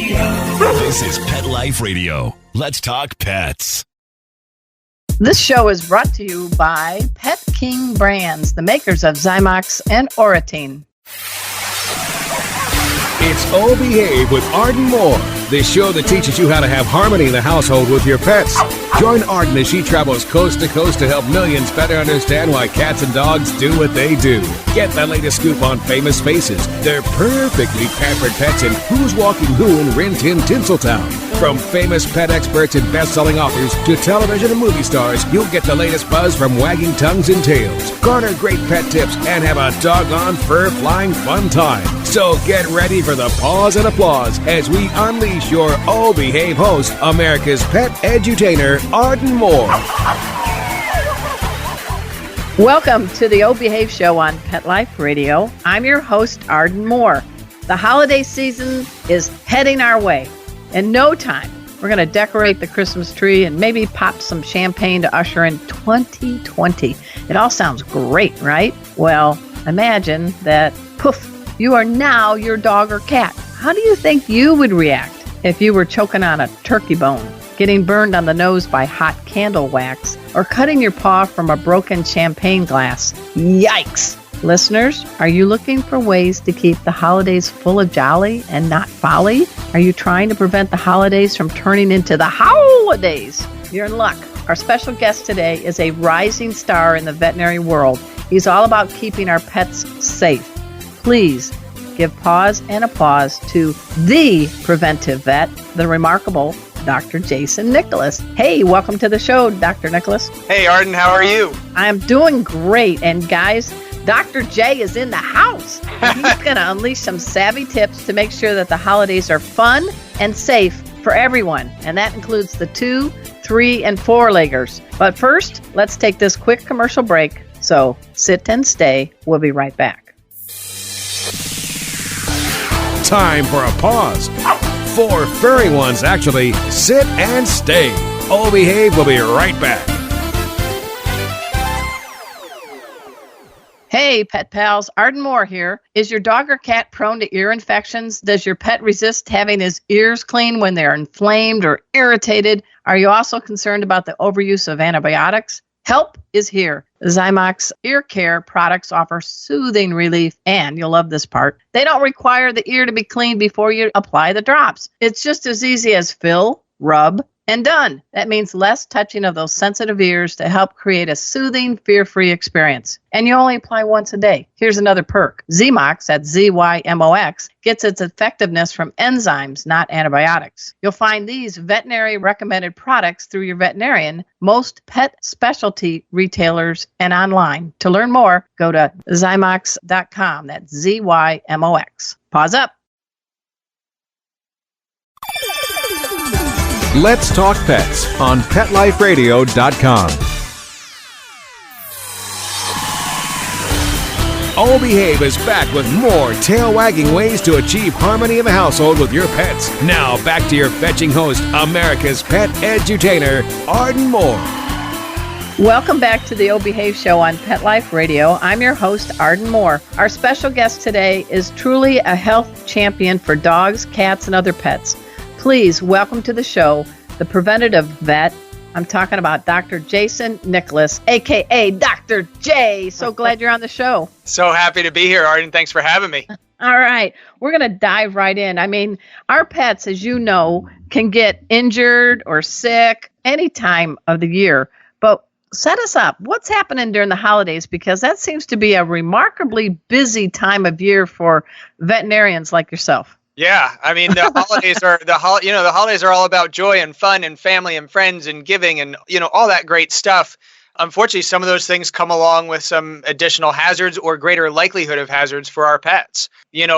This is Pet Life Radio. Let's talk pets. This show is brought to you by Pet King Brands, the makers of Zymox and Oratine. It's Oh Behave with Arden Moore, the show that teaches you how to have harmony in the household with your pets. Join Arden as she travels coast to coast to help millions better understand why cats and dogs do what they do. Get the latest scoop on famous faces, their perfectly pampered pets, and who's walking who in Rin Tin Tinseltown. From famous pet experts and best-selling authors to television and movie stars, you'll get the latest buzz from wagging tongues and tails. Garner great pet tips and have a doggone fur-flying fun time. So get ready for the pause and applause as we unleash your Oh Behave host, America's pet edutainer, Arden Moore. Welcome to the Oh Behave show on Pet Life Radio. I'm your host, Arden Moore. The holiday season is heading our way. In no time, we're going to decorate the Christmas tree and maybe pop some champagne to usher in 2020. It all sounds great, right? Well, imagine that, poof, you are now your dog or cat. How do you think you would react if you were choking on a turkey bone, getting burned on the nose by hot candle wax, or cutting your paw from a broken champagne glass? Yikes! Listeners, are you looking for ways to keep the holidays full of jolly and not folly? Are you trying to prevent the holidays from turning into the HOWL-idays? You're in luck. Our special guest today is a rising star in the veterinary world. He's all about keeping our pets safe. Please give pause and applause to the Preventive Vet, the remarkable Dr. Jason Nicholas. Hey, welcome to the show, Dr. Nicholas. Hey, Arden, how are you? I'm doing great. And guys, Dr. J is in the house. He's going to unleash some savvy tips to make sure that the holidays are fun and safe for everyone. And that includes the 2, 3, and 4-leggers. But first, let's take this quick commercial break. So sit and stay. We'll be right back. Time for a pause. 4 furry ones, actually. Sit and stay. Oh Behave will be right back. Hey, pet pals, Arden Moore here. Is your dog or cat prone to ear infections? Does your pet resist having his ears cleaned when they're inflamed or irritated? Are you also concerned about the overuse of antibiotics? Help is here. Zymox ear care products offer soothing relief, and you'll love this part. They don't require the ear to be cleaned before you apply the drops. It's just as easy as fill, rub, and done. That means less touching of those sensitive ears to help create a soothing, fear-free experience. And you only apply once a day. Here's another perk. Zymox, that's Z-Y-M-O-X, gets its effectiveness from enzymes, not antibiotics. You'll find these veterinary recommended products through your veterinarian, most pet specialty retailers, and online. To learn more, go to Zymox.com. That's Z-Y-M-O-X. Pause up. Let's Talk Pets on PetLifeRadio.com. Oh Behave is back with more tail-wagging ways to achieve harmony in the household with your pets. Now back to your fetching host, America's pet edutainer, Arden Moore. Welcome back to the Oh Behave show on Pet Life Radio. I'm your host, Arden Moore. Our special guest today is truly a health champion for dogs, cats, and other pets. Please welcome to the show the Preventive Vet. I'm talking about Dr. Jason Nicholas, a.k.a. Dr. J. So glad you're on the show. So happy to be here, Arden. Thanks for having me. All right. We're going to dive right in. I mean, our pets, as you know, can get injured or sick any time of the year. But set us up. What's happening during the holidays? Because that seems to be a remarkably busy time of year for veterinarians like yourself. Yeah, I mean the holidays are the holidays are all about joy and fun and family and friends and giving and all that great stuff. Unfortunately, some of those things come along with some additional hazards or greater likelihood of hazards for our pets.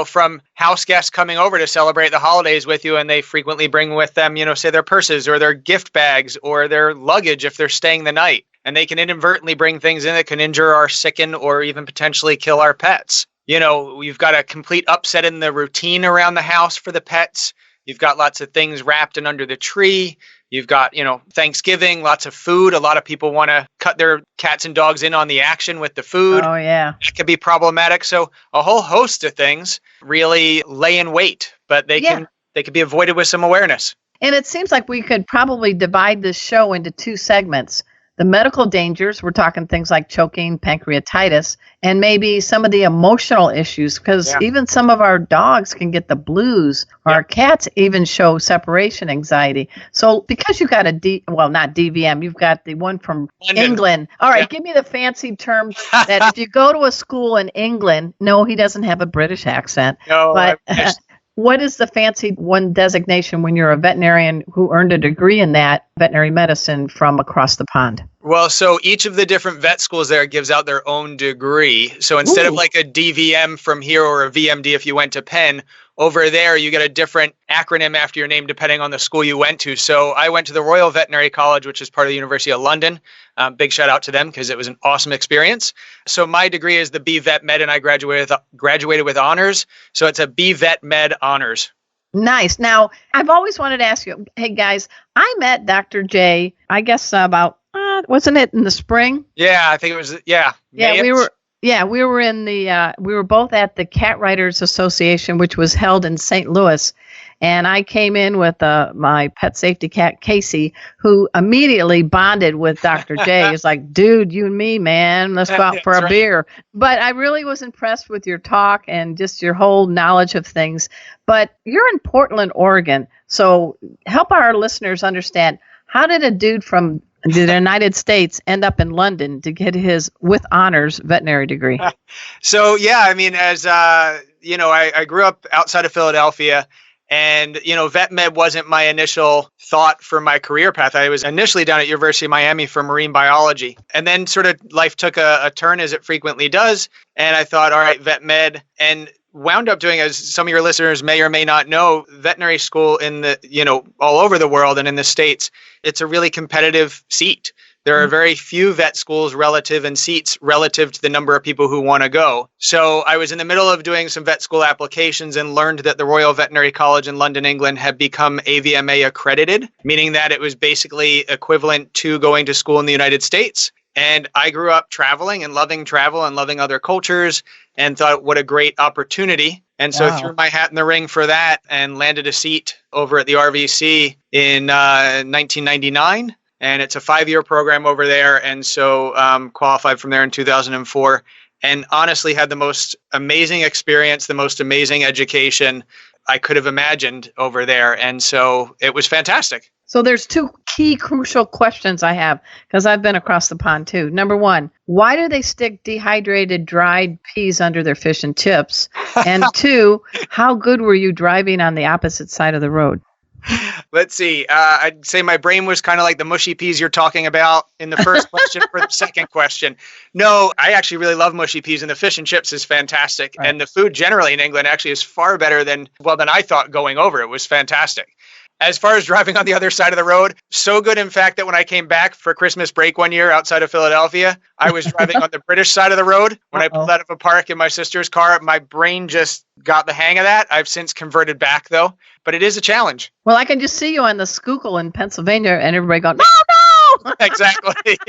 From house guests coming over to celebrate the holidays with you, and they frequently bring with them, say their purses or their gift bags or their luggage if they're staying the night, and they can inadvertently bring things in that can injure or sicken or even potentially kill our pets. We've got a complete upset in the routine around the house for the pets. You've got lots of things wrapped and under the tree. You've got, Thanksgiving, lots of food. A lot of people want to cut their cats and dogs in on the action with the food. Oh, yeah. That could be problematic. So a whole host of things really lay in wait, but they they could be avoided with some awareness. And it seems like we could probably divide this show into two segments. The medical dangers, we're talking things like choking, pancreatitis, and maybe some of the emotional issues, because even some of our dogs can get the blues, or our cats even show separation anxiety. So because you've got not DVM, you've got the one from England. All right, give me the fancy term that if you go to a school in England, no, he doesn't have a British accent. No, but what is the fancy one designation when you're a veterinarian who earned a degree in that veterinary medicine from across the pond? Well, so each of the different vet schools there gives out their own degree. So instead of like a DVM from here or a VMD if you went to Penn, over there you get a different acronym after your name depending on the school you went to. So I went to the Royal Veterinary College, which is part of the University of London. Big shout out to them because it was an awesome experience. So my degree is the B Vet Med, and I graduated with honors. So it's a B Vet Med honors. Nice. Now, I've always wanted to ask you, hey guys, I met Dr. J, I guess about, wasn't it in the spring? Yeah, I think it was, Yeah, we were both at the Cat Writers Association, which was held in St. Louis. And I came in with my pet safety cat, Casey, who immediately bonded with Dr. J. He's like, dude, you and me, man, let's go out for a beer. But I really was impressed with your talk and just your whole knowledge of things. But you're in Portland, Oregon. So help our listeners understand, how did a dude from the United States end up in London to get his with honors veterinary degree? So, yeah, I mean, as I grew up outside of Philadelphia. And, vet med wasn't my initial thought for my career path. I was initially down at University of Miami for marine biology. And then sort of life took a turn, as it frequently does. And I thought, all right, vet med, and wound up doing, as some of your listeners may or may not know, veterinary school in all over the world and in the States. It's a really competitive seat. There are very few vet schools in seats relative to the number of people who want to go. So I was in the middle of doing some vet school applications and learned that the Royal Veterinary College in London, England had become AVMA accredited, meaning that it was basically equivalent to going to school in the United States. And I grew up traveling and loving travel and loving other cultures and thought, what a great opportunity. And so threw my hat in the ring for that and landed a seat over at the RVC in 1999. And it's a 5-year program over there. And so qualified from there in 2004 and honestly had the most amazing experience, the most amazing education I could have imagined over there. And so it was fantastic. So there's two key crucial questions I have because I've been across the pond too. Number one, why do they stick dehydrated dried peas under their fish and chips? And two, how good were you driving on the opposite side of the road? Let's see. I'd say my brain was kind of like the mushy peas you're talking about in the first question for the second question. No, I actually really love mushy peas, and the fish and chips is fantastic. Right. And the food generally in England actually is far better than I thought going over. It was fantastic. As far as driving on the other side of the road, so good, in fact, that when I came back for Christmas break one year outside of Philadelphia, I was driving on the British side of the road. When I pulled out of a park in my sister's car, my brain just got the hang of that. I've since converted back, though, but it is a challenge. Well, I can just see you on the Schuylkill in Pennsylvania and everybody going, no! Exactly.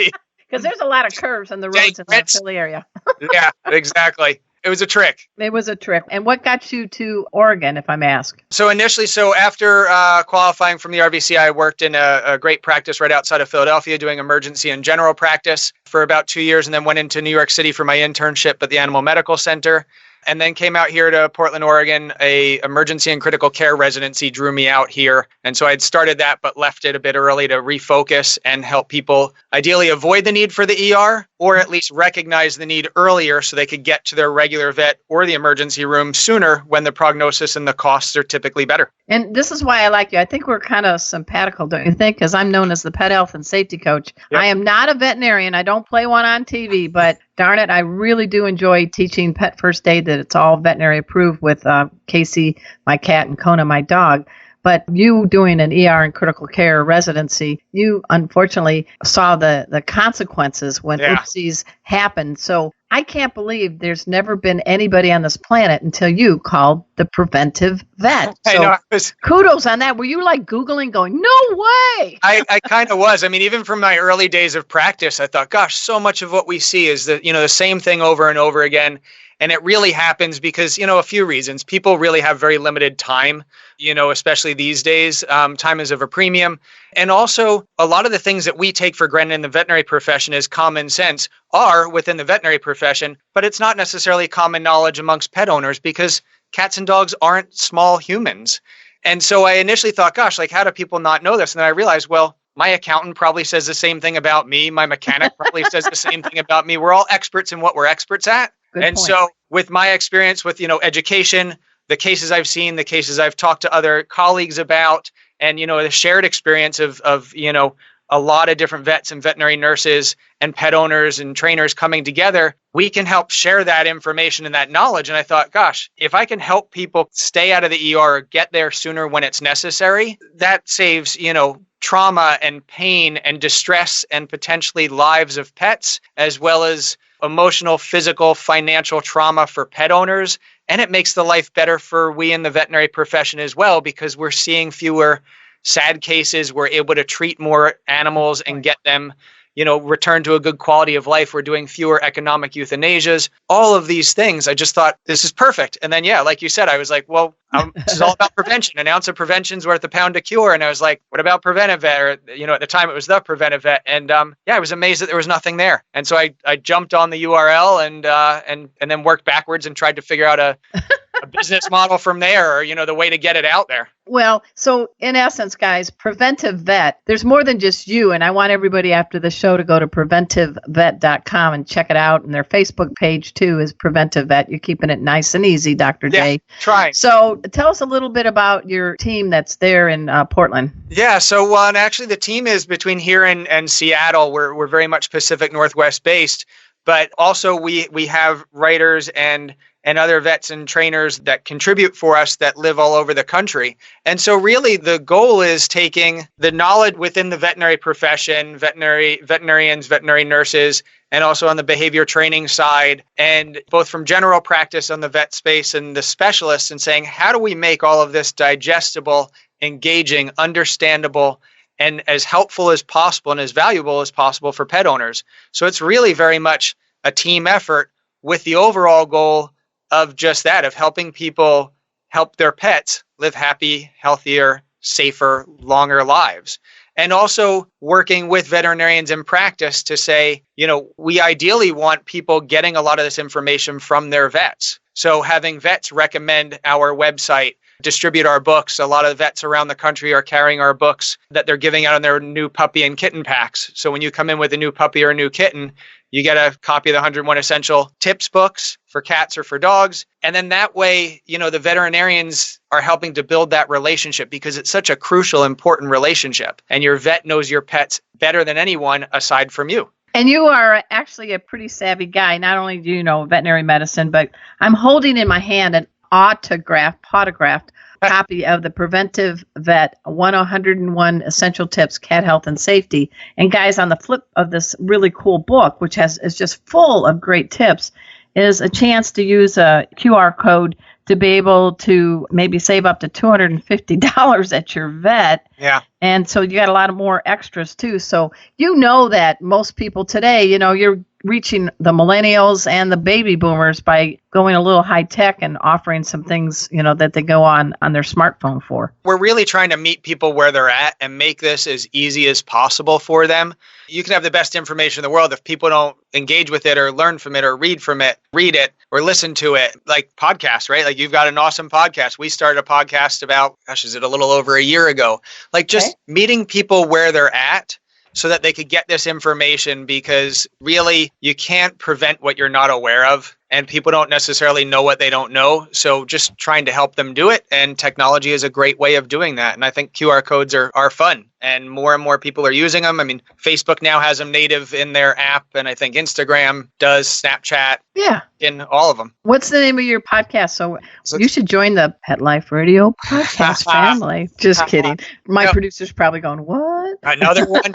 Because there's a lot of curves on the roads in the Philly area. Yeah, exactly. It was a trick. It was a trick. And what got you to Oregon, if I may ask? So initially, after qualifying from the RVC, I worked in a great practice right outside of Philadelphia doing emergency and general practice for about 2 years, and then went into New York City for my internship at the Animal Medical Center. And then came out here to Portland, Oregon. A emergency and critical care residency drew me out here. And so I'd started that, but left it a bit early to refocus and help people ideally avoid the need for the ER, or at least recognize the need earlier so they could get to their regular vet or the emergency room sooner when the prognosis and the costs are typically better. And this is why I like you. I think we're kind of simpatical, don't you think? Because I'm known as the pet health and safety coach. Yep. I am not a veterinarian. I don't play one on TV, but darn it, I really do enjoy teaching pet first aid, that it's all veterinary approved with Casey, my cat, and Kona, my dog. But you doing an ER and critical care residency, you unfortunately saw the consequences when oopsies happened. So I can't believe there's never been anybody on this planet until you called the Preventive Vet. So kudos on that. Were you like Googling going, no way? I kind of was. I mean, even from my early days of practice, I thought, gosh, so much of what we see is the same thing over and over again. And it really happens because, a few reasons. People really have very limited time, especially these days. Time is of a premium. And also, a lot of the things that we take for granted in the veterinary profession as common sense are within the veterinary profession, but it's not necessarily common knowledge amongst pet owners because cats and dogs aren't small humans. And so I initially thought, gosh, like, how do people not know this? And then I realized, well, my accountant probably says the same thing about me. My mechanic probably says the same thing about me. We're all experts in what we're experts at. Good and point. So with my experience with, education, the cases I've seen, the cases I've talked to other colleagues about, and, the shared experience of a lot of different vets and veterinary nurses and pet owners and trainers coming together, we can help share that information and that knowledge. And I thought, gosh, if I can help people stay out of the ER or get there sooner when it's necessary, that saves, trauma and pain and distress and potentially lives of pets, as well as emotional, physical, financial trauma for pet owners. And it makes the life better for we in the veterinary profession as well, because we're seeing fewer sad cases. We're able to treat more animals and get them, return to a good quality of life. We're doing fewer economic euthanasias, all of these things. I just thought this is perfect. And then, like you said, I was like, well, this is all about prevention. An ounce of prevention is worth a pound of cure. And I was like, what about Preventive Vet? Or, at the time it was the Preventive Vet. And I was amazed that there was nothing there. And so I jumped on the URL and then worked backwards and tried to figure out a business model from there, or, the way to get it out there. Well, so in essence, guys, Preventive Vet, there's more than just you. And I want everybody after the show to go to preventivevet.com and check it out. And their Facebook page, too, is Preventive Vet. You're keeping it nice and easy, Dr. J. Try. So tell us a little bit about your team that's there in Portland. Yeah, so actually the team is between here and Seattle. We're very much Pacific Northwest based, but also we have writers and other vets and trainers that contribute for us that live all over the country. And so really the goal is taking the knowledge within the veterinary profession, veterinarians, veterinary nurses, and also on the behavior training side, and both from general practice on the vet space and the specialists, and saying, how do we make all of this digestible, engaging, understandable, and as helpful as possible and as valuable as possible for pet owners? So it's really very much a team effort with the overall goal of just that, of helping people help their pets live happy, healthier, safer, longer lives. And also working with veterinarians in practice to say, we ideally want people getting a lot of this information from their vets. So having vets recommend our website, distribute our books. A lot of vets around the country are carrying our books that they're giving out in their new puppy and kitten packs. So when you come in with a new puppy or a new kitten, you get a copy of the 101 Essential Tips books for cats or for dogs. And then that way, the veterinarians are helping to build that relationship, because it's such a crucial, important relationship. And your vet knows your pets better than anyone aside from you. And you are actually a pretty savvy guy. Not only do you know veterinary medicine, but I'm holding in my hand an autographed copy of the Preventive Vet 101 Essential Tips, Cat Health and Safety. And guys, on the flip of this really cool book, which is just full of great tips, is a chance to use a QR code to be able to maybe save up to $250 at your vet. Yeah. And so you got a lot of more extras too. So that most people today, you're reaching the millennials and the baby boomers by going a little high tech and offering some things, that they go on their smartphone for. We're really trying to meet people where they're at and make this as easy as possible for them. You can have the best information in the world if people don't engage with it or learn from it or read it or listen to it, like podcasts, right? Like you've got an awesome podcast. We started a podcast about, is it a little over a year ago? Like just meeting people where they're at so that they could get this information, because really you can't prevent what you're not aware of, and people don't necessarily know what they don't know. So just trying to help them do it, and technology is a great way of doing that. And I think QR codes are fun, and more people are using them. I mean, Facebook now has them native in their app, and I think Instagram does, Snapchat. Yeah. In all of them. What's the name of your podcast? So you should join the Pet Life Radio podcast family. Just kidding. My producer's probably going, what? Another one.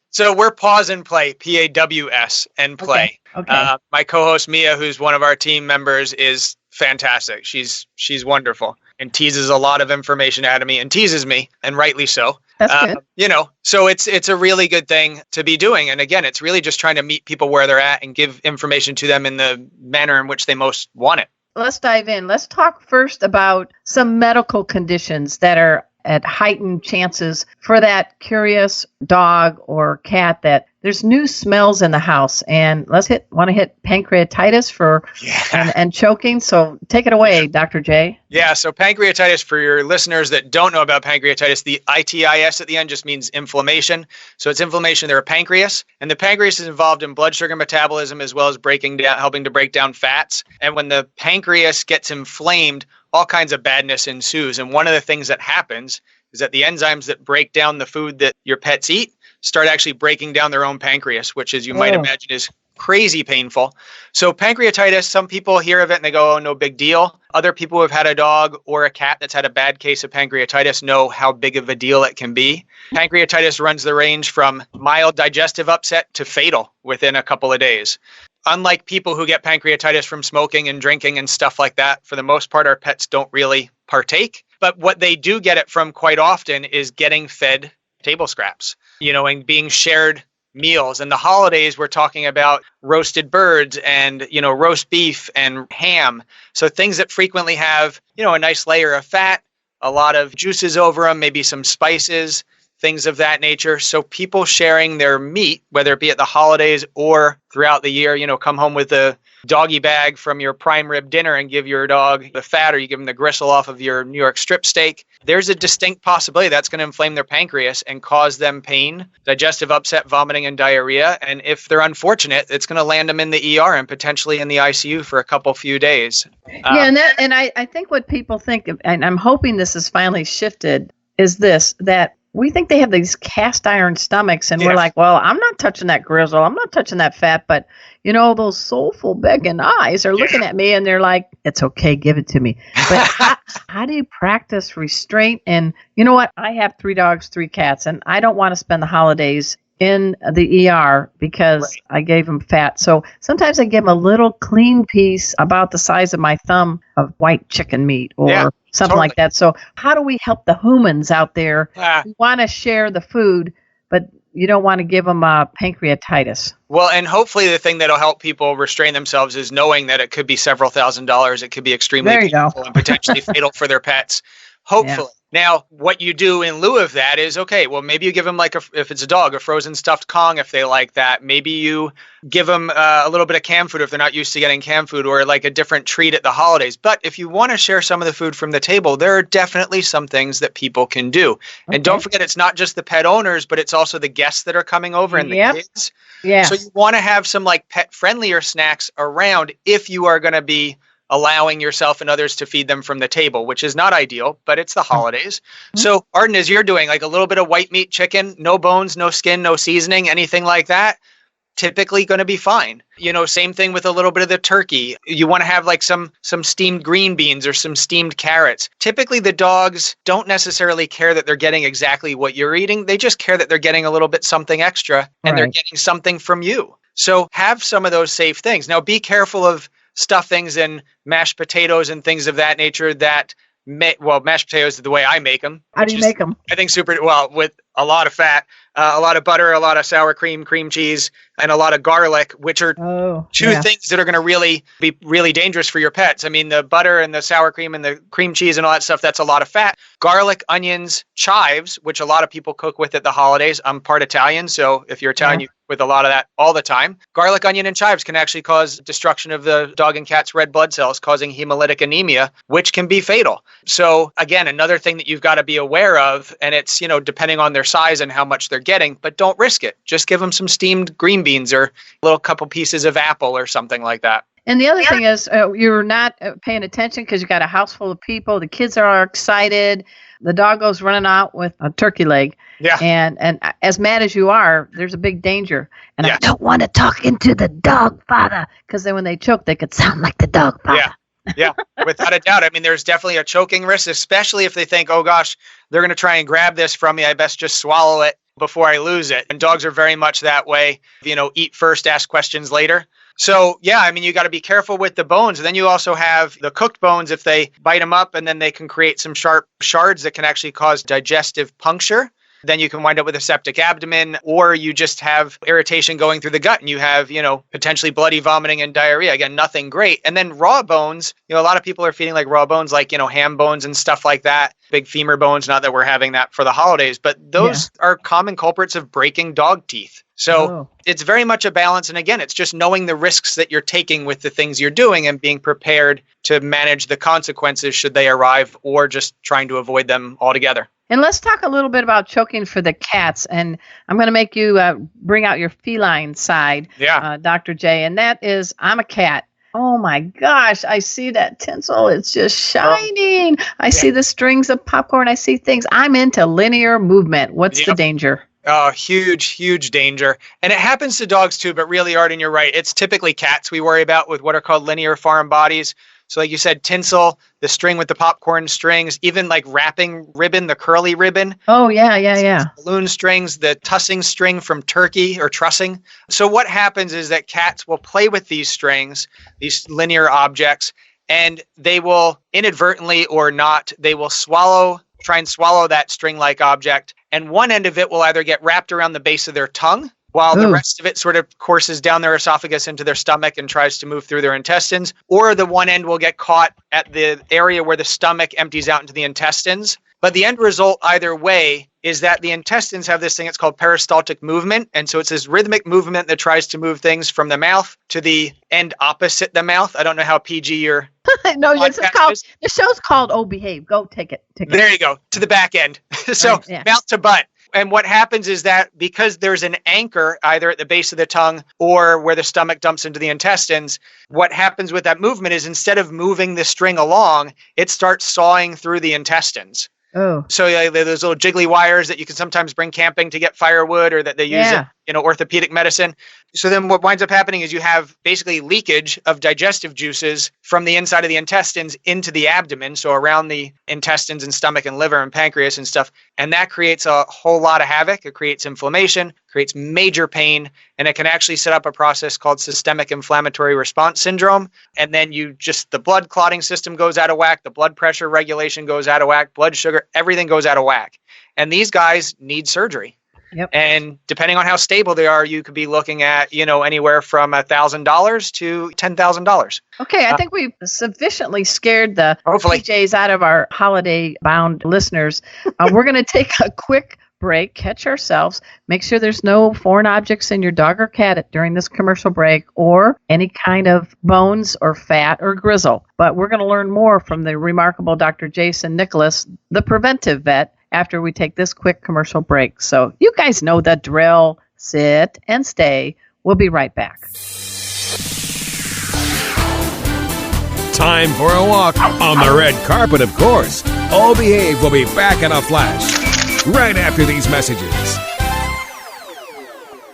So we're Pause and Play, PAWS and Play. Okay. My co-host Mia, who's one of our team members, is fantastic. She's wonderful. and teases a lot of information out of me and teases me, and rightly so. That's good. So it's a really good thing to be doing. And again, it's really just trying to meet people where they're at and give information to them in the manner in which they most want it. Let's dive in. Let's talk first about some medical conditions that are at heightened chances for that curious dog or cat that there's new smells in the house. And want to hit pancreatitis and choking. So take it away, Dr. J. Yeah, so pancreatitis, for your listeners that don't know about pancreatitis, the itis at the end just means inflammation. So it's inflammation of their pancreas. And the pancreas is involved in blood sugar metabolism as well as helping to break down fats. And when the pancreas gets inflamed, all kinds of badness ensues. And one of the things that happens is that the enzymes that break down the food that your pets eat start actually breaking down their own pancreas, which, as you might imagine, is crazy painful. So pancreatitis, some people hear of it and they go, oh, no big deal. Other people who have had a dog or a cat that's had a bad case of pancreatitis know how big of a deal it can be. Pancreatitis runs the range from mild digestive upset to fatal within a couple of days. Unlike people who get pancreatitis from smoking and drinking and stuff like that, for the most part, our pets don't really partake. But what they do get it from quite often is getting fed table scraps, and being shared meals. And the holidays, we're talking about roasted birds and, roast beef and ham. So things that frequently have, a nice layer of fat, a lot of juices over them, maybe some spices, things of that nature. So people sharing their meat, whether it be at the holidays or throughout the year, come home with a doggy bag from your prime rib dinner and give your dog the fat, or you give them the gristle off of your New York strip steak. There's a distinct possibility that's going to inflame their pancreas and cause them pain, digestive upset, vomiting, and diarrhea. And if they're unfortunate, it's going to land them in the ER and potentially in the ICU for a few days. I think what people think, and I'm hoping this has finally shifted, is that we think they have these cast iron stomachs, and we're like, well, I'm not touching that grizzle, I'm not touching that fat, but those soulful begging eyes are looking at me and they're like, it's okay, give it to me. But how do you practice restraint? And you know what? I have 3 dogs, 3 cats, and I don't want to spend the holidays in the ER because I gave them fat. So sometimes I give them a little clean piece about the size of my thumb of white chicken meat or something like that. So how do we help the humans out there who want to share the food, but you don't want to give them pancreatitis? Well, and hopefully the thing that'll help people restrain themselves is knowing that it could be several $1,000s. It could be extremely painful and potentially fatal for their pets. Hopefully. Yeah. Now, what you do in lieu of that is, okay, well, maybe you give them, if it's a dog, a frozen stuffed Kong if they like that. Maybe you give them a little bit of canned food if they're not used to getting canned food, or like a different treat at the holidays. But if you want to share some of the food from the table, there are definitely some things that people can do. Okay. And don't forget, it's not just the pet owners, but it's also the guests that are coming over and the kids. Yeah. So you want to have some pet friendlier snacks around if you are going to be allowing yourself and others to feed them from the table, which is not ideal, but it's the holidays. Mm-hmm. So Arden, as you're doing, a little bit of white meat chicken, no bones, no skin, no seasoning, anything like that, typically going to be fine. Same thing with a little bit of the turkey. You want to have some steamed green beans or some steamed carrots. Typically the dogs don't necessarily care that they're getting exactly what you're eating. They just care that they're getting a little bit something extra and they're getting something from you. So have some of those safe things. Now be careful of stuffings and mashed potatoes and things of that nature mashed potatoes is the way I make them. How do you make them? I think with a lot of fat, a lot of butter, a lot of sour cream cheese, and a lot of garlic, which are two things that are going to be really dangerous for your pets. I mean, the butter and the sour cream and the cream cheese and all that stuff, that's a lot of fat. Garlic, onions, chives, which a lot of people cook with at the holidays. I'm part Italian, so if you're Italian, you cook with a lot of that all the time. Garlic, onion, and chives can actually cause destruction of the dog and cat's red blood cells, causing hemolytic anemia, which can be fatal. So again, another thing that you've got to be aware of, and it's, depending on their size and how much they're getting, but don't risk it. Just give them some steamed green beans or a little couple pieces of apple or something like that. And the other thing is you're not paying attention because you got a house full of people. The kids are excited. The dog goes running out with a turkey leg. Yeah. And as mad as you are, there's a big danger. And I don't want to talk into the dog father, because then when they choke, they could sound like the dog father. Yeah. Yeah, without a doubt. I mean, there's definitely a choking risk, especially if they think, oh gosh, they're going to try and grab this from me. I best just swallow it before I lose it. And dogs are very much that way. Eat first, ask questions later. So, yeah, I mean, you got to be careful with the bones. And then you also have the cooked bones. If they bite them up, and then they can create some sharp shards that can actually cause digestive puncture. Then you can wind up with a septic abdomen, or you just have irritation going through the gut and you have, potentially bloody vomiting and diarrhea. Again, nothing great. And then raw bones, a lot of people are feeding like raw bones, like, ham bones and stuff like that. Big femur bones, not that we're having that for the holidays, but those are common culprits of breaking dog teeth. So it's very much a balance. And again, it's just knowing the risks that you're taking with the things you're doing and being prepared to manage the consequences should they arrive, or just trying to avoid them altogether. And let's talk a little bit about choking for the cats. And I'm going to make you bring out your feline side, Dr. J. And that is, I'm a cat. Oh my gosh, I see that tinsel. It's just shining. I see the strings of popcorn. I see things. I'm into linear movement. What's the danger? Oh, huge, huge danger. And it happens to dogs too, but really, Arden, you're right. It's typically cats we worry about with what are called linear foreign bodies. So like you said, tinsel, the string with the popcorn strings, even like wrapping ribbon, the curly ribbon. Oh, yeah. Balloon strings, the tussing string from turkey or trussing. So what happens is that cats will play with these strings, these linear objects, and they will inadvertently or not, they will try and swallow that string-like object. And one end of it will either get wrapped around the base of their tongue, while the rest of it sort of courses down their esophagus into their stomach and tries to move through their intestines, or the one end will get caught at the area where the stomach empties out into the intestines. But the end result either way is that the intestines have this thing, it's called peristaltic movement. And so it's this rhythmic movement that tries to move things from the mouth to the end opposite the mouth. I don't know how PG your No, the show's called Oh Behave. Go take it. There you go, to the back end. So mouth to butt. And what happens is that because there's an anchor either at the base of the tongue or where the stomach dumps into the intestines, what happens with that movement is instead of moving the string along, it starts sawing through the intestines. Oh. So those little jiggly wires that you can sometimes bring camping to get firewood, or that they use in orthopedic medicine. So then what winds up happening is you have basically leakage of digestive juices from the inside of the intestines into the abdomen, so around the intestines and stomach and liver and pancreas and stuff. And that creates a whole lot of havoc. It creates inflammation, creates major pain, and it can actually set up a process called systemic inflammatory response syndrome. And then the blood clotting system goes out of whack, the blood pressure regulation goes out of whack, blood sugar, everything goes out of whack. And these guys need surgery. Yep. And depending on how stable they are, you could be looking at, anywhere from $1,000 to $10,000. Okay, I think we've sufficiently scared the hopefully PJs out of our holiday-bound listeners. We're going to take a quick break, catch ourselves, make sure there's no foreign objects in your dog or cat during this commercial break, or any kind of bones or fat or grizzle. But we're going to learn more from the remarkable Dr. Jason Nicholas, the Preventive Vet, after we take this quick commercial break. So you guys know the drill. Sit and stay. We'll be right back. Time for a walk on the red carpet, of course. Oh Behave will be back in a flash right after these messages.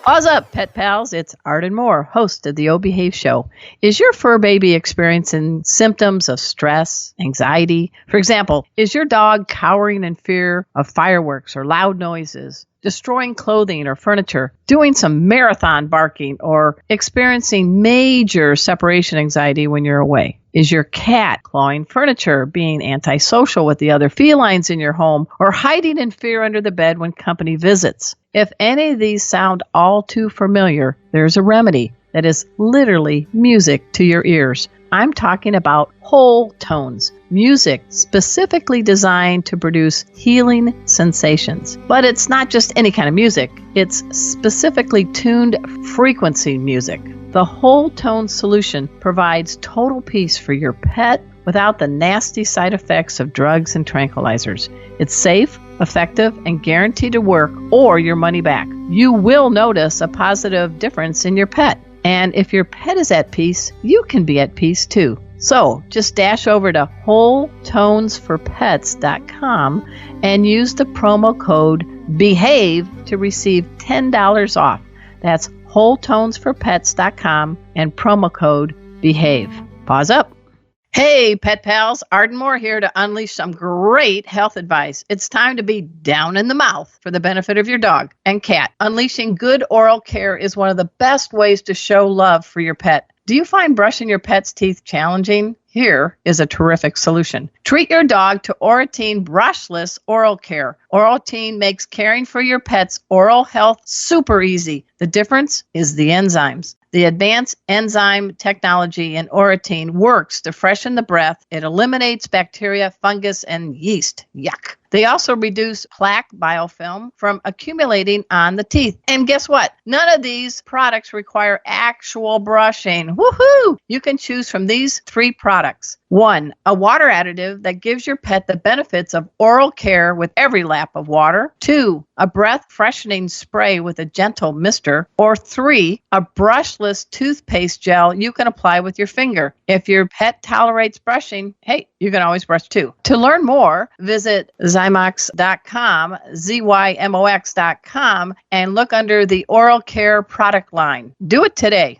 Pause up, pet pals. It's Arden Moore, host of the Oh Behave Show. Is your fur baby experiencing symptoms of stress, anxiety? For example, is your dog cowering in fear of fireworks or loud noises, destroying clothing or furniture, doing some marathon barking, or experiencing major separation anxiety when you're away? Is your cat clawing furniture, being antisocial with the other felines in your home, or hiding in fear under the bed when company visits? If any of these sound all too familiar, there's a remedy that is literally music to your ears. I'm talking about whole tones, music specifically designed to produce healing sensations. But it's not just any kind of music. It's specifically tuned frequency music. The whole tone solution provides total peace for your pet without the nasty side effects of drugs and tranquilizers. It's safe, effective, and guaranteed to work or your money back. You will notice a positive difference in your pet. And if your pet is at peace, you can be at peace too. So just dash over to wholetonesforpets.com and use the promo code BEHAVE to receive $10 off. That's wholetonesforpets.com and promo code BEHAVE. Pause up. Hey, pet pals, Arden Moore here to unleash some great health advice. It's time to be down in the mouth for the benefit of your dog and cat. Unleashing good oral care is one of the best ways to show love for your pet. Do you find brushing your pet's teeth challenging? Here is a terrific solution. Treat your dog to Oratine Brushless Oral Care. Oratine makes caring for your pet's oral health super easy. The difference is the enzymes. The advanced enzyme technology in Oratine works to freshen the breath. It eliminates bacteria, fungus, and yeast. Yuck. They also reduce plaque biofilm from accumulating on the teeth. And guess what? None of these products require actual brushing. Woohoo! You can choose from these 3 products. 1, a water additive that gives your pet the benefits of oral care with every lap of water. 2, a breath freshening spray with a gentle mister. Or 3, a brushless toothpaste gel you can apply with your finger. If your pet tolerates brushing, hey, you can always brush too. To learn more, visit Zymox.com, ZYMOX.com, and look under the oral care product line. Do it today.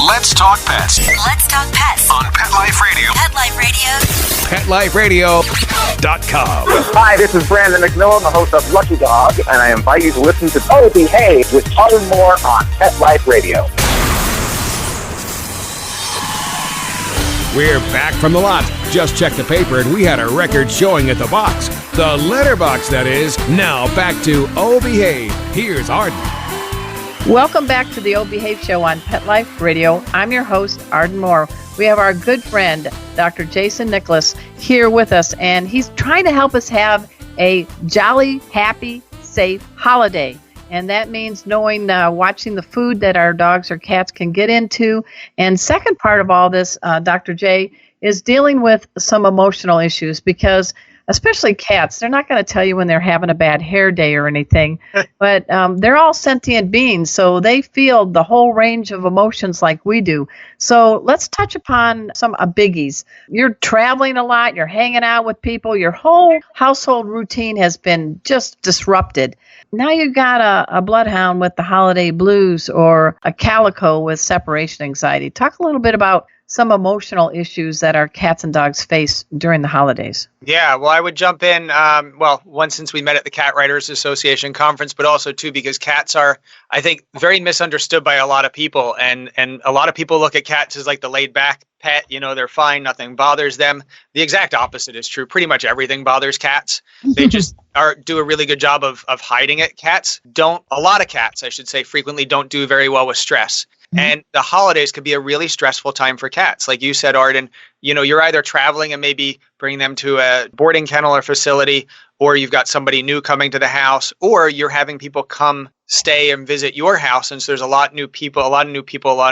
Let's talk pets Let's talk pets on Pet Life Radio. Pet Life Radio. PetLifeRadio.com. Hi, this is Brandon McMillan, the host of Lucky Dog, and I invite you to listen to Oh Behave with Arden Moore on Pet Life Radio. We're back from the lot. Just checked the paper and we had a record showing at the box. The letterbox, that is. Now back to Oh Behave. Here's Arden. Welcome back to the Old Behave Show on Pet Life Radio. I'm your host, Arden Moore. We have our good friend, Dr. Jason Nicholas, here with us, and he's trying to help us have a jolly, happy, safe holiday. And that means knowing, watching the food that our dogs or cats can get into. And second part of all this, Dr. J, is dealing with some emotional issues because especially cats, they're not going to tell you when they're having a bad hair day or anything, but they're all sentient beings, so they feel the whole range of emotions like we do. So let's touch upon some biggies. You're traveling a lot, you're hanging out with people, your whole household routine has been just disrupted. Now you've got a bloodhound with the holiday blues or a calico with separation anxiety. Talk a little bit about some emotional issues that our cats and dogs face during the holidays. Yeah, well, I would jump in, one, since we met at the Cat Writers Association conference, but also, two, because cats are, I think, very misunderstood by a lot of people. And a lot of people look at cats as like the laid-back pet, they're fine, nothing bothers them. The exact opposite is true. Pretty much everything bothers cats. They just do a really good job of hiding it. A lot of cats, I should say, frequently don't do very well with stress. And the holidays could be a really stressful time for cats. Like you said, Arden, you're either traveling and maybe bringing them to a boarding kennel or facility, or you've got somebody new coming to the house, or you're having people come stay and visit your house. And so there's a lot of new people, a lot of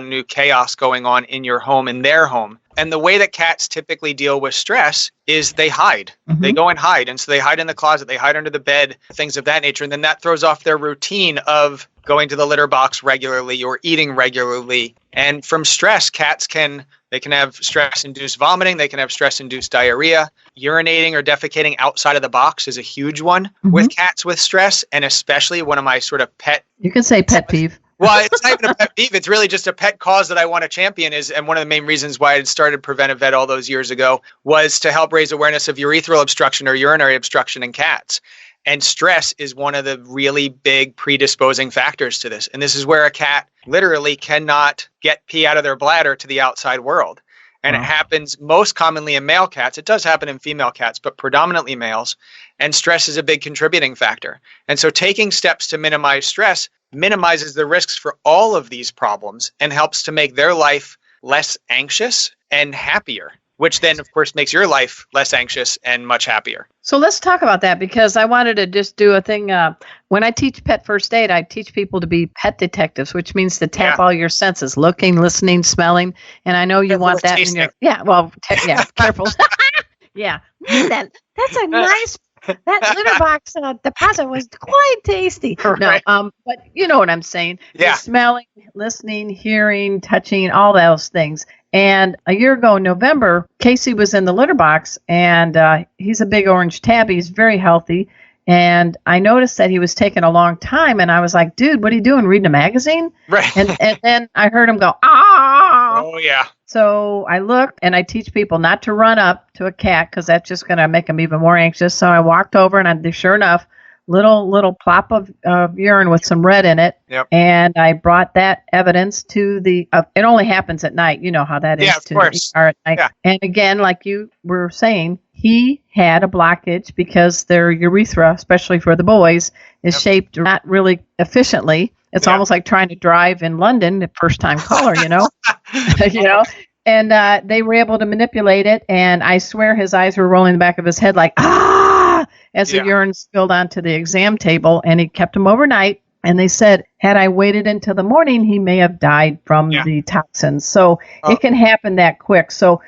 new chaos going on in your home, in their home. And the way that cats typically deal with stress is they hide. Mm-hmm. They go and hide. And so they hide in the closet, they hide under the bed, things of that nature. And then that throws off their routine of going to the litter box regularly or eating regularly. And from stress, cats can have stress-induced vomiting. They can have stress-induced diarrhea. Urinating or defecating outside of the box is a huge one with cats with stress, and especially one of my sort of pet... You can say pet peeve. Well, it's not even a pet peeve. It's really just a pet cause that I want to champion and one of the main reasons why I started Preventive Vet all those years ago was to help raise awareness of urethral obstruction or urinary obstruction in cats. And stress is one of the really big predisposing factors to this. And this is where a cat literally cannot get pee out of their bladder to the outside world. And it happens most commonly in male cats. It does happen in female cats, but predominantly males. And stress is a big contributing factor. And so taking steps to minimize stress minimizes the risks for all of these problems and helps to make their life less anxious and happier, which then, of course, makes your life less anxious and much happier. So let's talk about that, because I wanted to just do a thing. When I teach pet first aid, I teach people to be pet detectives, which means to tap all your senses, looking, listening, smelling. And I know you Careful want that tasting. in your... careful. Yeah. That's a nice... That litter box deposit was quite tasty. Right. No, but you know what I'm saying. Yeah. The smelling, listening, hearing, touching, all those things. And a year ago in November, Casey was in the litter box, and he's a big orange tabby. He's very healthy. And I noticed that he was taking a long time, and I was like, dude, what are you doing, reading a magazine? Right. And then I heard him go, ah! Oh, yeah. So I looked, and I teach people not to run up to a cat because that's just going to make them even more anxious. So I walked over, and sure enough, little plop of urine with some red in it. Yep. And I brought that evidence to the. It only happens at night. You know how that is. Yeah, of to course. the ER at night. Yeah. And again, like you were saying, he had a blockage because their urethra, especially for the boys, is shaped not really efficiently. It's almost like trying to drive in London, the first time caller, you know. You know. And they were able to manipulate it, and I swear his eyes were rolling in the back of his head like, as the urine spilled onto the exam table, and he kept him overnight. And they said, had I waited until the morning, he may have died from the toxins. So it can happen that quick. So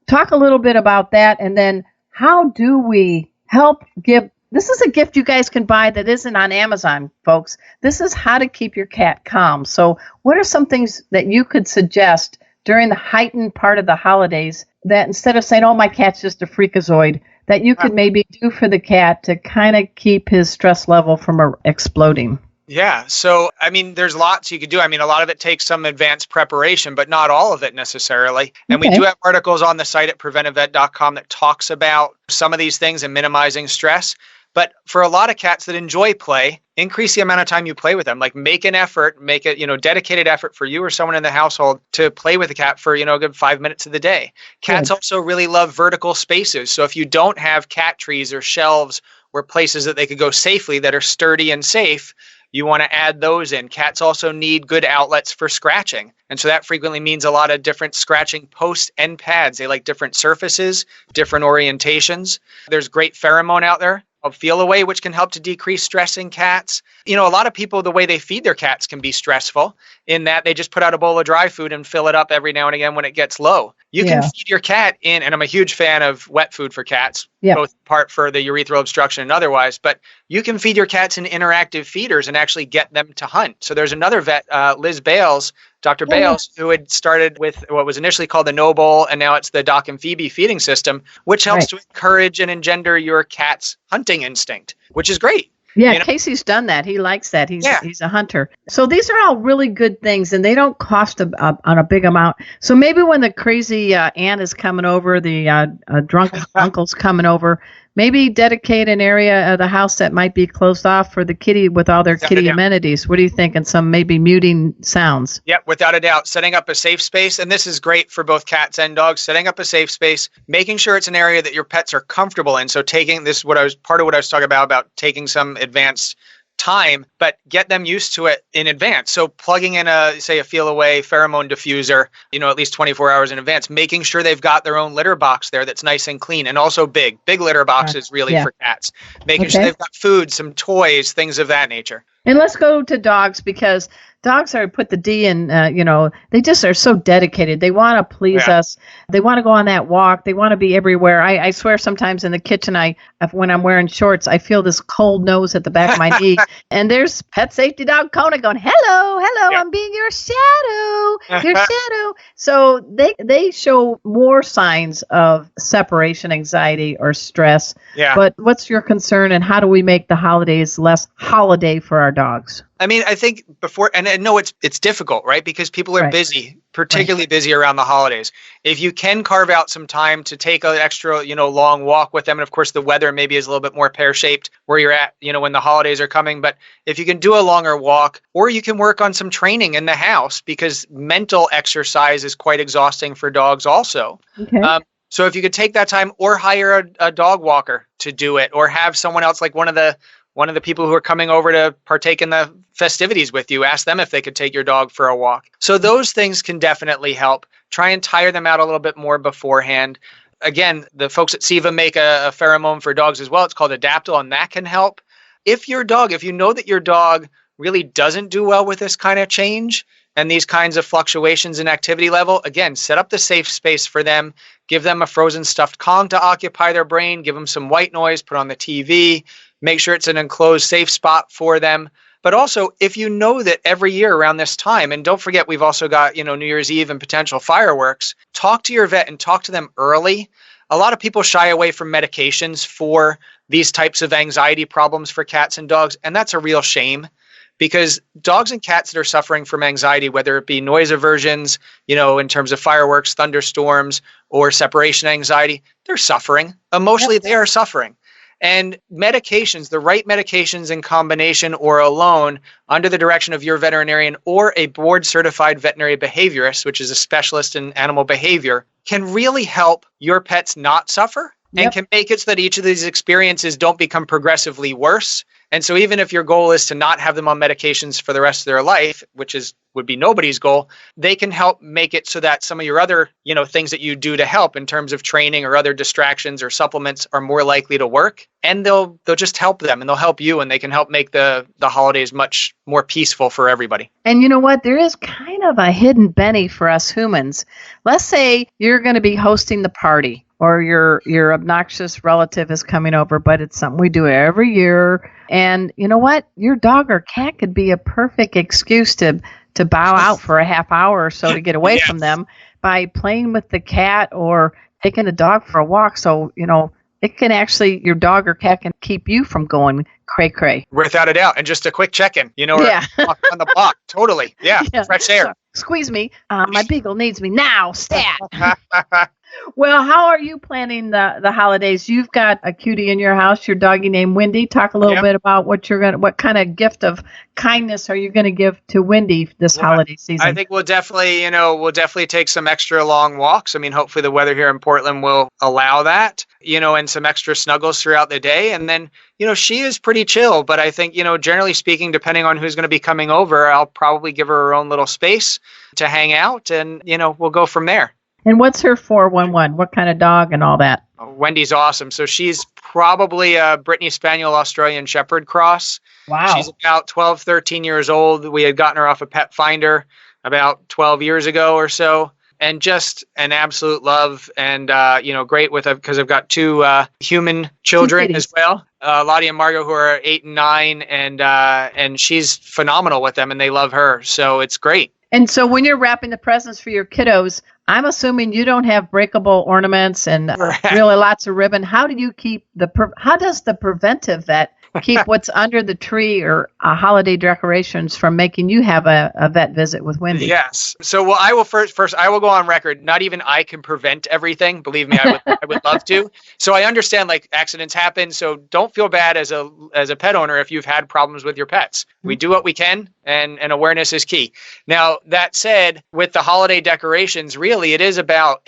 talk a little bit about that, and then how do we help give... This is a gift you guys can buy that isn't on Amazon, folks. This is how to keep your cat calm. So what are some things that you could suggest during the heightened part of the holidays that instead of saying, oh, my cat's just a freakazoid, that you could maybe do for the cat to kind of keep his stress level from exploding? Yeah. So, I mean, there's lots you could do. I mean, a lot of it takes some advanced preparation, but not all of it necessarily. And we do have articles on the site at preventivevet.com that talks about some of these things and minimizing stress. But for a lot of cats that enjoy play, increase the amount of time you play with them. Like make an effort, make it, dedicated effort for you or someone in the household to play with the cat for, a good 5 minutes of the day. Cats also really love vertical spaces. So if you don't have cat trees or shelves or places that they could go safely that are sturdy and safe, you want to add those in. Cats also need good outlets for scratching. And so that frequently means a lot of different scratching posts and pads. They like different surfaces, different orientations. There's great pheromone out there called Feel Away, which can help to decrease stress in cats. A lot of people, the way they feed their cats can be stressful in that they just put out a bowl of dry food and fill it up every now and again when it gets low. You can feed your cat in, and I'm a huge fan of wet food for cats, both part for the urethral obstruction and otherwise, but you can feed your cats in interactive feeders and actually get them to hunt. So there's another vet, Liz Bales, Dr. Bales, who had started with what was initially called the No Bowl, and now it's the Doc and Phoebe feeding system, which helps to encourage and engender your cat's hunting instinct, which is great. Yeah, Casey's done that. He likes that. He's a hunter. So these are all really good things, and they don't cost on a big amount. So maybe when the crazy aunt is coming over, the drunk uncle's coming over, maybe dedicate an area of the house that might be closed off for the kitty with all their kitty amenities. What do you think? And some maybe muting sounds. Yep, without a doubt. Setting up a safe space. And this is great for both cats and dogs. Setting up a safe space, making sure it's an area that your pets are comfortable in. So taking this, part of what I was talking about taking some advanced time, but get them used to it in advance. So plugging in a Feel Away pheromone diffuser, at least 24 hours in advance, making sure they've got their own litter box there that's nice and clean, and also big litter boxes really for cats. Making sure they've got food, some toys, things of that nature. And let's go to dogs, because dogs are put the D in, they just are so dedicated. They want to please us. They want to go on that walk. They want to be everywhere. I swear sometimes in the kitchen, when I'm wearing shorts, I feel this cold nose at the back of my knee. And there's pet safety dog Kona going, hello, I'm being your shadow. So they show more signs of separation anxiety or stress. Yeah. But what's your concern, and how do we make the holidays less holiday for our dogs? I mean, I think before, and I know it's difficult, right? Because people are busy, particularly busy around the holidays. If you can carve out some time to take an extra, long walk with them, and of course the weather maybe is a little bit more pear-shaped where you're at, when the holidays are coming. But if you can do a longer walk, or you can work on some training in the house, because mental exercise is quite exhausting for dogs also. Okay. So if you could take that time, or hire a dog walker to do it, or have someone else, like one of the people who are coming over to partake in the festivities with you, ask them if they could take your dog for a walk. So those things can definitely help. Try and tire them out a little bit more beforehand. Again, the folks at SIVA make a pheromone for dogs as well. It's called Adaptil, and that can help. If you know that your dog really doesn't do well with this kind of change and these kinds of fluctuations in activity level, again, set up the safe space for them. Give them a frozen stuffed Kong to occupy their brain. Give them some white noise, put on the TV. Make sure it's an enclosed, safe spot for them. But also, if you know that every year around this time, and don't forget, we've also got, New Year's Eve and potential fireworks, talk to your vet and talk to them early. A lot of people shy away from medications for these types of anxiety problems for cats and dogs, and that's a real shame, because dogs and cats that are suffering from anxiety, whether it be noise aversions, in terms of fireworks, thunderstorms, or separation anxiety, they're suffering. Emotionally, they are suffering. And medications, the right medications in combination or alone under the direction of your veterinarian or a board certified veterinary behaviorist, which is a specialist in animal behavior, can really help your pets not suffer and can make it so that each of these experiences don't become progressively worse. And so even if your goal is to not have them on medications for the rest of their life, which would be nobody's goal, they can help make it so that some of your other, things that you do to help in terms of training or other distractions or supplements are more likely to work. And they'll just help them, and they'll help you, and they can help make the holidays much more peaceful for everybody. And you know what? There is kind of a hidden Benny for us humans. Let's say you're going to be hosting the party, or your obnoxious relative is coming over, but it's something we do every year. And you know what? Your dog or cat could be a perfect excuse to bow out for a half hour or so to get away from them by playing with the cat or taking the dog for a walk. So, it can actually, your dog or cat can keep you from going cray-cray. Without a doubt. And just a quick check-in, on the block. Totally. Yeah. Fresh air. So, squeeze me. My beagle needs me now. Stat. Well, how are you planning the holidays? You've got a cutie in your house, your doggy named Wendy. Talk a little bit about what kind of gift of kindness are you going to give to Wendy this holiday season? I think we'll definitely take some extra long walks. I mean, hopefully the weather here in Portland will allow that, and some extra snuggles throughout the day. And then, she is pretty chill, but I think, generally speaking, depending on who's going to be coming over, I'll probably give her own little space to hang out, and, we'll go from there. And what's her 411? What kind of dog and all that? Wendy's awesome. So she's probably a Brittany Spaniel Australian Shepherd cross. Wow. She's about 12, 13 years old. We had gotten her off a Pet Finder about 12 years ago or so. And just an absolute love and, great because I've got two human children as well. Lottie and Margot, who are 8 and 9, and she's phenomenal with them and they love her. So it's great. And so when you're wrapping the presents for your kiddos, I'm assuming you don't have breakable ornaments and really lots of ribbon. How do you keep how does the Preventive Vet keep what's under the tree or holiday decorations from making you have a vet visit with Wendy? Yes. So, I will first I will go on record. Not even I can prevent everything. Believe me, I would love to. So I understand accidents happen. So don't feel bad as a pet owner if you've had problems with your pets. We do what we can, and awareness is key. Now, that said, with the holiday decorations, really it is about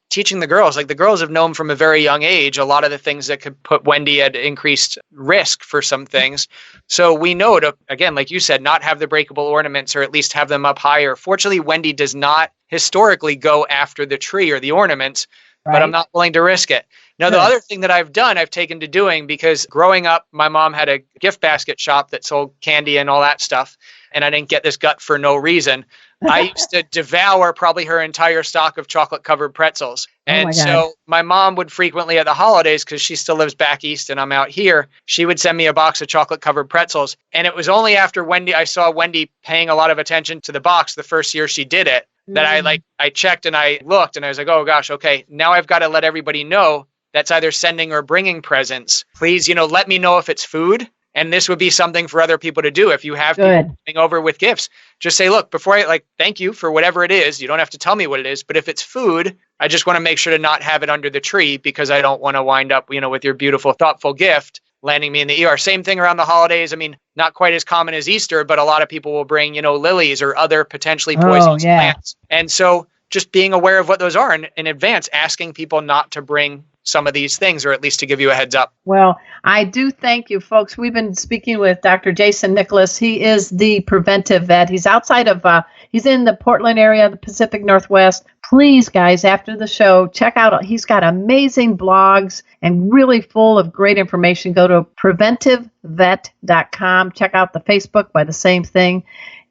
teaching the girls. The girls have known from a very young age a lot of the things that could put Wendy at increased risk for some things. So we know to, again, like you said, not have the breakable ornaments or at least have them up higher. Fortunately, Wendy does not historically go after the tree or the ornaments, but I'm not willing to risk it. Now, the other thing that I've taken to doing, because growing up, my mom had a gift basket shop that sold candy and all that stuff, and I didn't get this gut for no reason. I used to devour probably her entire stock of chocolate-covered pretzels. And so my mom would frequently at the holidays, because she still lives back east and I'm out here, she would send me a box of chocolate-covered pretzels. And it was only after I saw Wendy paying a lot of attention to the box the first year she did it, that I checked and I looked and I was like, oh gosh, okay, now I've got to let everybody know that's either sending or bringing presents. Please, let me know if it's food. And this would be something for other people to do. If you have people coming over with gifts, just say, look, before thank you for whatever it is. You don't have to tell me what it is, but if it's food, I just want to make sure to not have it under the tree because I don't want to wind up, with your beautiful, thoughtful gift landing me in the ER. Same thing around the holidays. I mean, not quite as common as Easter, but a lot of people will bring, lilies or other potentially poisonous plants. And so just being aware of what those are in advance, asking people not to bring some of these things, or at least to give you a heads up. Well, I do thank you, folks. We've been speaking with Dr. Jason Nicholas. He is the Preventive Vet. He's outside of, he's in the Portland area, the Pacific Northwest. Please, guys, after the show, check out, he's got amazing blogs and really full of great information. Go to preventivevet.com. Check out the Facebook by the same thing.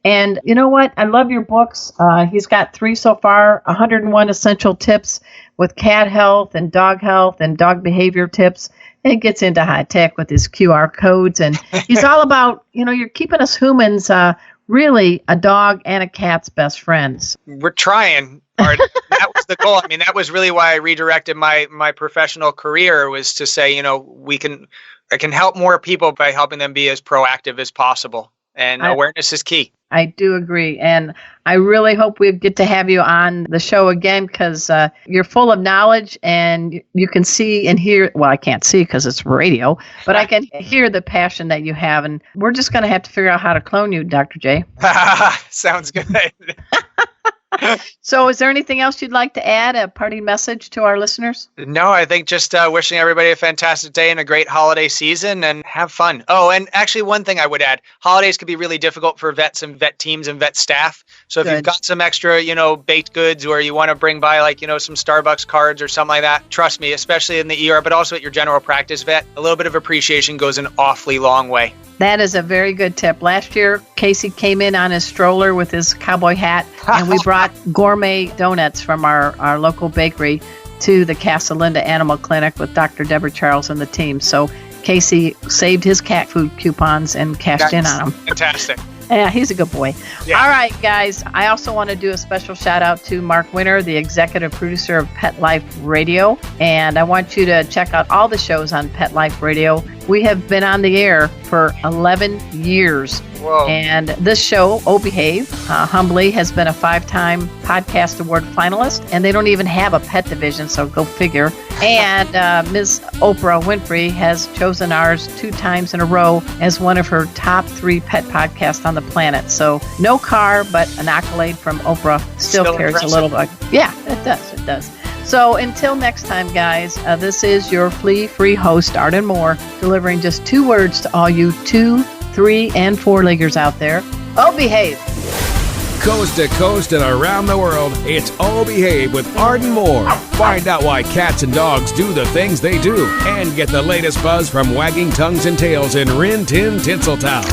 And you know what? I love your books. He's got 3 so far, 101 essential tips with cat health and dog behavior tips. And it gets into high tech with his QR codes. And he's all about, you're keeping us humans really a dog and a cat's best friends. We're trying. That was the goal. I mean, that was really why I redirected my professional career, was to say, I can help more people by helping them be as proactive as possible. And awareness is key. I do agree. And I really hope we get to have you on the show again because you're full of knowledge and you can see and hear. Well, I can't see because it's radio, but I can hear the passion that you have. And we're just going to have to figure out how to clone you, Dr. J. Sounds good. So is there anything else you'd like to add, a parting message to our listeners? No, I think just wishing everybody a fantastic day and a great holiday season and have fun. Oh, and actually one thing I would add, holidays can be really difficult for vets and vet teams and vet staff. So if you've got some extra, baked goods or you want to bring by some Starbucks cards or something like that, trust me, especially in the ER, but also at your general practice vet, a little bit of appreciation goes an awfully long way. That is a very good tip. Last year, Casey came in on his stroller with his cowboy hat, and we brought gourmet donuts from our local bakery to the Casa Linda Animal Clinic with Dr. Deborah Charles and the team. So Casey saved his cat food coupons and cashed in on them. Fantastic. Yeah, he's a good boy. Yeah. All right, guys. I also want to do a special shout out to Mark Winter, the executive producer of Pet Life Radio. And I want you to check out all the shows on Pet Life Radio. We have been on the air for 11 years. Whoa. And this show, Oh Behave, humbly has been a 5-time podcast award finalist. And they don't even have a pet division, so go figure. And Ms. Oprah Winfrey has chosen ours 2 times in a row as one of her top 3 pet podcasts on the planet. So no car, but an accolade from Oprah still carries impressive. a little bit. Yeah, it does. So until next time, guys, this is your flea-free host, Arden Moore, delivering just 2 words to all you 2, 3, and 4-leggers out there. Oh, behave. Coast to coast and around the world, it's Oh Behave with Arden Moore. Find out why cats and dogs do the things they do and get the latest buzz from wagging tongues and tails in Rin Tin Tinseltown.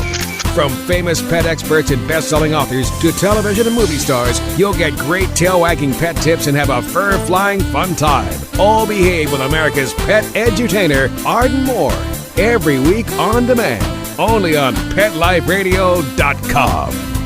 From famous pet experts and best-selling authors to television and movie stars, you'll get great tail-wagging pet tips and have a fur-flying fun time. All Behave with America's pet edutainer, Arden Moore. Every week on demand, only on PetLifeRadio.com.